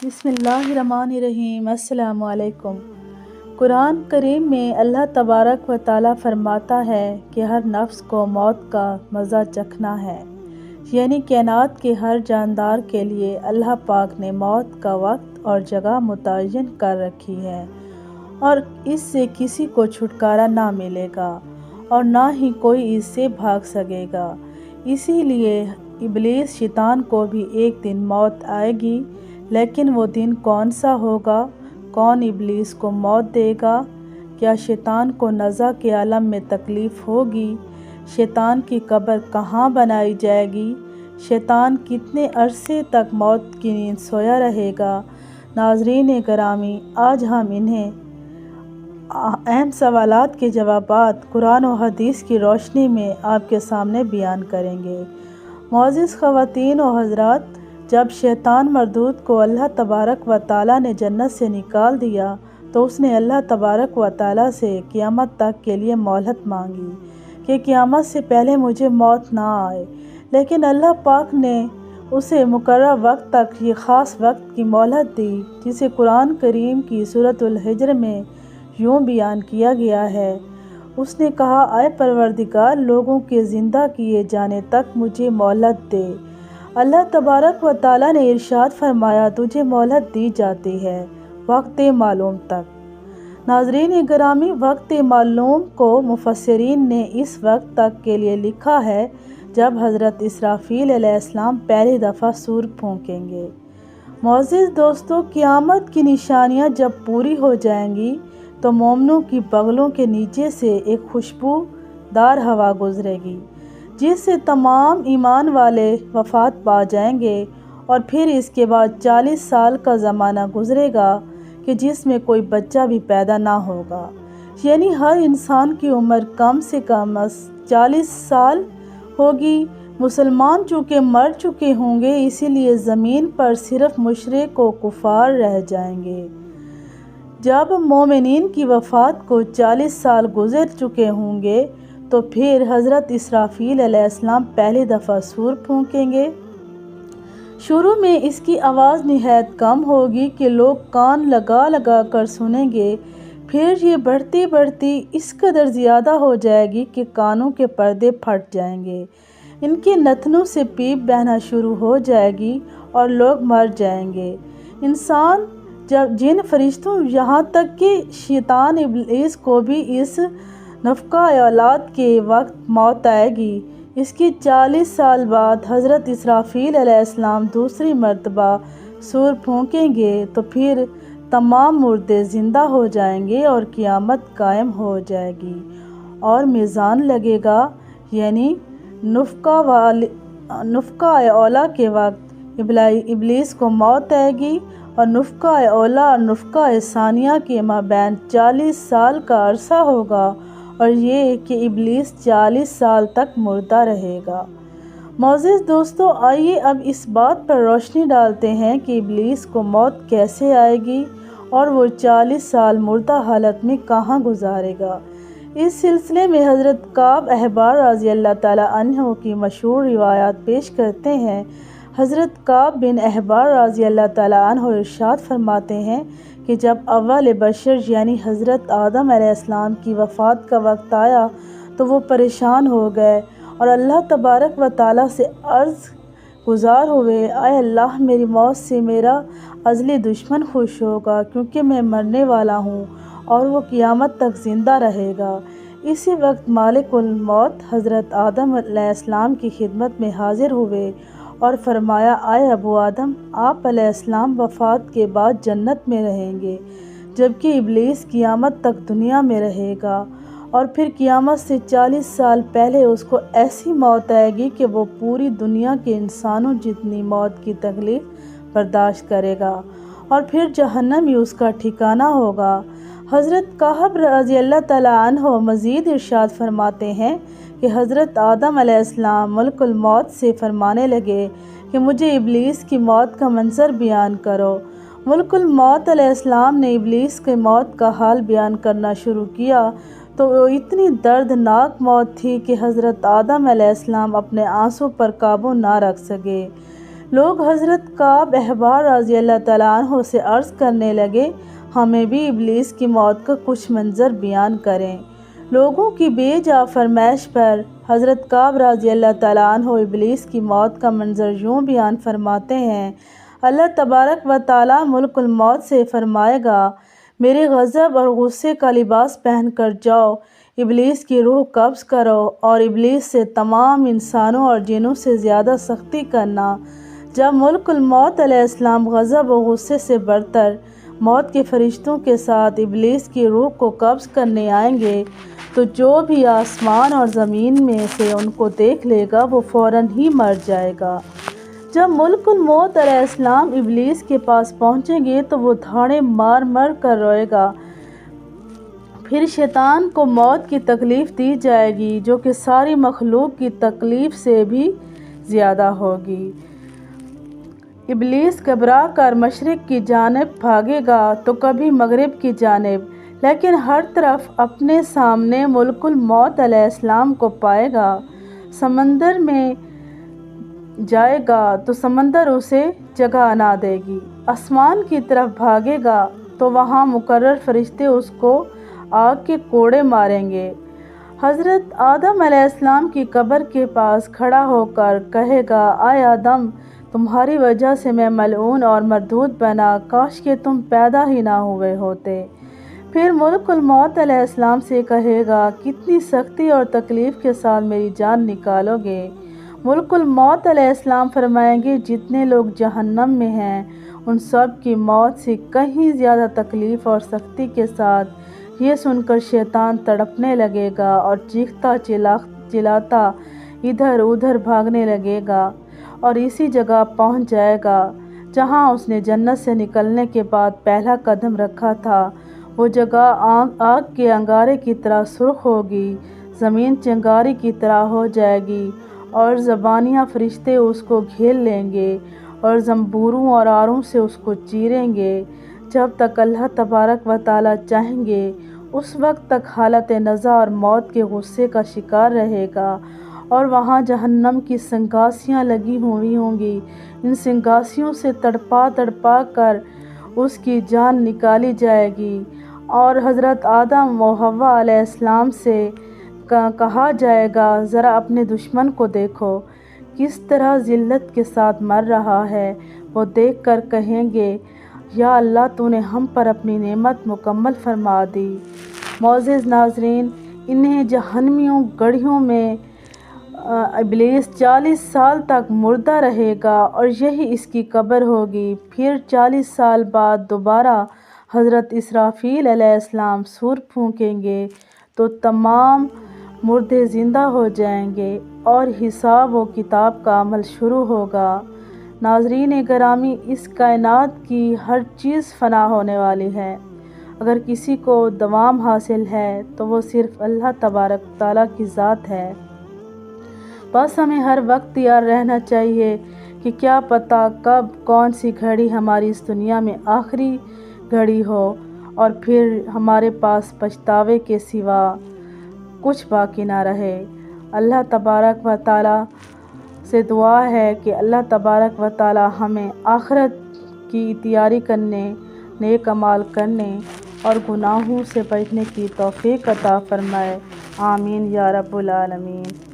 بسم اللہ الرحمن الرحیم۔ السلام علیکم۔ قرآن کریم میں اللہ تبارک و تعالیٰ فرماتا ہے کہ ہر نفس کو موت کا مزہ چکھنا ہے، یعنی کائنات کے ہر جاندار کے لیے اللہ پاک نے موت کا وقت اور جگہ متعین کر رکھی ہے اور اس سے کسی کو چھٹکارا نہ ملے گا اور نہ ہی کوئی اس سے بھاگ سکے گا۔ اسی لیے ابلیس شیطان کو بھی ایک دن موت آئے گی، لیکن وہ دن کون سا ہوگا؟ کون ابلیس کو موت دے گا؟ کیا شیطان کو نزع کے عالم میں تکلیف ہوگی؟ شیطان کی قبر کہاں بنائی جائے گی؟ شیطان کتنے عرصے تک موت کی نیند سویا رہے گا؟ ناظرین گرامی، آج ہم انہیں اہم سوالات کے جوابات قرآن و حدیث کی روشنی میں آپ کے سامنے بیان کریں گے۔ معزز خواتین و حضرات، جب شیطان مردود کو اللہ تبارک و تعالیٰ نے جنت سے نکال دیا تو اس نے اللہ تبارک و تعالیٰ سے قیامت تک کے لیے مہلت مانگی کہ قیامت سے پہلے مجھے موت نہ آئے، لیکن اللہ پاک نے اسے مقررہ وقت تک یہ خاص وقت کی مہلت دی، جسے قرآن کریم کی سورۃ الحجر میں یوں بیان کیا گیا ہے۔ اس نے کہا، اے پروردگار، لوگوں کے زندہ کیے جانے تک مجھے مہلت دے۔ اللہ تبارک و تعالیٰ نے ارشاد فرمایا، تجھے مہلت دی جاتی ہے وقت معلوم تک۔ ناظرین گرامی، وقت معلوم کو مفسرین نے اس وقت تک کے لیے لکھا ہے جب حضرت اسرافیل علیہ السلام پہلی دفعہ سور پھونکیں گے۔ معزز دوستو، قیامت کی نشانیاں جب پوری ہو جائیں گی تو مومنوں کی بغلوں کے نیچے سے ایک خوشبو دار ہوا گزرے گی، جس سے تمام ایمان والے وفات پا جائیں گے، اور پھر اس کے بعد 40 سال کا زمانہ گزرے گا کہ جس میں کوئی بچہ بھی پیدا نہ ہوگا، یعنی ہر انسان کی عمر کم سے کم 40 سال ہوگی۔ مسلمان چونکہ مر چکے ہوں گے، اسی لیے زمین پر صرف مشرک و کفار رہ جائیں گے۔ جب مومنین کی وفات کو 40 سال گزر چکے ہوں گے تو پھر حضرت اسرافیل علیہ السلام پہلی دفعہ سور پھونکیں گے۔ شروع میں اس کی آواز نہایت کم ہوگی کہ لوگ کان لگا لگا کر سنیں گے، پھر یہ بڑھتی بڑھتی اس قدر زیادہ ہو جائے گی کہ کانوں کے پردے پھٹ جائیں گے، ان کے نتنوں سے پیپ بہنا شروع ہو جائے گی اور لوگ مر جائیں گے۔ انسان، جن فرشتوں، یہاں تک کہ شیطان ابلیس کو بھی اس نفخہ اولاد کے وقت موت آئے گی۔ اس کی 40 سال بعد حضرت اسرافیل علیہ السلام دوسری مرتبہ سور پھونکیں گے تو پھر تمام مردے زندہ ہو جائیں گے اور قیامت قائم ہو جائے گی اور میزان لگے گا، یعنی نفخہ اولا کے وقت ابلیس کو موت آئے گی اور نفخہ اولا اور نفخہ ثانیہ کے مابین 40 سال کا عرصہ ہوگا، اور یہ کہ ابلیس 40 سال تک مردہ رہے گا۔ معزز دوستو، آئیے اب اس بات پر روشنی ڈالتے ہیں کہ ابلیس کو موت کیسے آئے گی اور وہ 40 سال مردہ حالت میں کہاں گزارے گا۔ اس سلسلے میں حضرت کعب احبار رضی اللہ تعالیٰ عنہ کی مشہور روایات پیش کرتے ہیں۔ حضرت کعب بن احبار رضی اللہ تعالیٰ عنہ ارشاد فرماتے ہیں کہ جب اول بشر یعنی حضرت آدم علیہ السلام کی وفات کا وقت آیا تو وہ پریشان ہو گئے اور اللہ تبارک و تعالیٰ سے عرض گزار ہوئے، اے اللہ، میری موت سے میرا ازلی دشمن خوش ہوگا، کیونکہ میں مرنے والا ہوں اور وہ قیامت تک زندہ رہے گا۔ اسی وقت مالک الموت حضرت آدم علیہ السلام کی خدمت میں حاضر ہوئے اور فرمایا، اے ابو آدم، آپ علیہ السلام وفات کے بعد جنت میں رہیں گے، جبکہ ابلیس قیامت تک دنیا میں رہے گا، اور پھر قیامت سے 40 سال پہلے اس کو ایسی موت آئے گی کہ وہ پوری دنیا کے انسانوں جتنی موت کی تکلیف برداشت کرے گا، اور پھر جہنم ہی اس کا ٹھکانہ ہوگا۔ حضرت کعب رضی اللہ تعالیٰ عنہ مزید ارشاد فرماتے ہیں کہ حضرت آدم علیہ السلام ملک الموت سے فرمانے لگے کہ مجھے ابلیس کی موت کا منظر بیان کرو۔ ملک الموت علیہ السلام نے ابلیس کی موت کا حال بیان کرنا شروع کیا تو وہ اتنی دردناک موت تھی کہ حضرت آدم علیہ السلام اپنے آنسوں پر قابو نہ رکھ سکے۔ لوگ حضرت کعب احبار رضی اللہ تعالیٰ عنہ سے عرض کرنے لگے، ہمیں بھی ابلیس کی موت کا کچھ منظر بیان کریں۔ لوگوں کی بے جا فرمائش پر حضرت کعب رضی اللہ تعالیٰ عنہ ابلیس کی موت کا منظر یوں بیان فرماتے ہیں، اللہ تبارک و تعالیٰ ملک الموت سے فرمائے گا، میرے غضب اور غصے کا لباس پہن کر جاؤ، ابلیس کی روح قبض کرو اور ابلیس سے تمام انسانوں اور جنوں سے زیادہ سختی کرنا۔ جب ملک الموت علیہ السلام غضب و غصے سے برتر موت کے فرشتوں کے ساتھ ابلیس کی روح کو قبض کرنے آئیں گے تو جو بھی آسمان اور زمین میں سے ان کو دیکھ لے گا وہ فوراً ہی مر جائے گا۔ جب ملک الموت علیہ السلام ابلیس کے پاس پہنچیں گے تو وہ دھاڑے مار مار کر روئے گا۔ پھر شیطان کو موت کی تکلیف دی جائے گی جو کہ ساری مخلوق کی تکلیف سے بھی زیادہ ہوگی۔ ابلیس گھبرا کر مشرق کی جانب بھاگے گا تو کبھی مغرب کی جانب، لیکن ہر طرف اپنے سامنے ملک الموت علیہ السلام کو پائے گا۔ سمندر میں جائے گا تو سمندر اسے جگہ نہ دے گی۔ آسمان کی طرف بھاگے گا تو وہاں مقرر فرشتے اس کو آگ کے کوڑے ماریں گے۔ حضرت آدم علیہ السلام کی قبر کے پاس کھڑا ہو کر کہے گا، اے آدم، تمہاری وجہ سے میں ملعون اور مردود بنا، کاش کہ تم پیدا ہی نہ ہوئے ہوتے۔ پھر ملک الموت علیہ السلام سے کہے گا، کتنی سختی اور تکلیف کے ساتھ میری جان نکالو گے؟ ملک الموت علیہ السلام فرمائیں گے، جتنے لوگ جہنم میں ہیں ان سب کی موت سے کہیں زیادہ تکلیف اور سختی کے ساتھ۔ یہ سن کر شیطان تڑپنے لگے گا اور چیختا چلاتا ادھر ادھر بھاگنے لگے گا اور اسی جگہ پہنچ جائے گا جہاں اس نے جنت سے نکلنے کے بعد پہلا قدم رکھا تھا۔ وہ جگہ آگ کے انگارے کی طرح سرخ ہوگی، زمین چنگاری کی طرح ہو جائے گی اور زبانیاں فرشتے اس کو گھیر لیں گے اور زنبوروں اور آروں سے اس کو چیریں گے جب تک اللہ تبارک و تعالیٰ چاہیں گے۔ اس وقت تک حالت نزع اور موت کے غصے کا شکار رہے گا اور وہاں جہنم کی سنگاسیاں لگی ہوئی ہوں گی۔ ان سنگاسیوں سے تڑپا تڑپا کر اس کی جان نکالی جائے گی اور حضرت آدم و حوا علیہ السلام سے کہا جائے گا، ذرا اپنے دشمن کو دیکھو کس طرح ذلت کے ساتھ مر رہا ہے۔ وہ دیکھ کر کہیں گے، یا اللہ، تو نے ہم پر اپنی نعمت مکمل فرما دی۔ معزز ناظرین، انہیں جہنمیوں گڑھیوں میں ابلیس 40 سال تک مردہ رہے گا اور یہی اس کی قبر ہوگی۔ پھر 40 سال بعد دوبارہ حضرت اسرافیل علیہ السلام سور پھونکیں گے تو تمام مردے زندہ ہو جائیں گے اور حساب و کتاب کا عمل شروع ہوگا۔ ناظرین گرامی، اس کائنات کی ہر چیز فنا ہونے والی ہے، اگر کسی کو دوام حاصل ہے تو وہ صرف اللہ تبارک تعالیٰ کی ذات ہے۔ بس ہمیں ہر وقت تیار رہنا چاہیے کہ کیا پتہ کب کون سی گھڑی ہماری اس دنیا میں آخری گھڑی ہو اور پھر ہمارے پاس پچھتاوے کے سوا کچھ باقی نہ رہے۔ اللہ تبارک و تعالیٰ سے دعا ہے کہ اللہ تبارک و تعالیٰ ہمیں آخرت کی تیاری کرنے، نیک اعمال کرنے اور گناہوں سے بچنے کی توفیق عطا فرمائے۔ آمین یا رب العالمین۔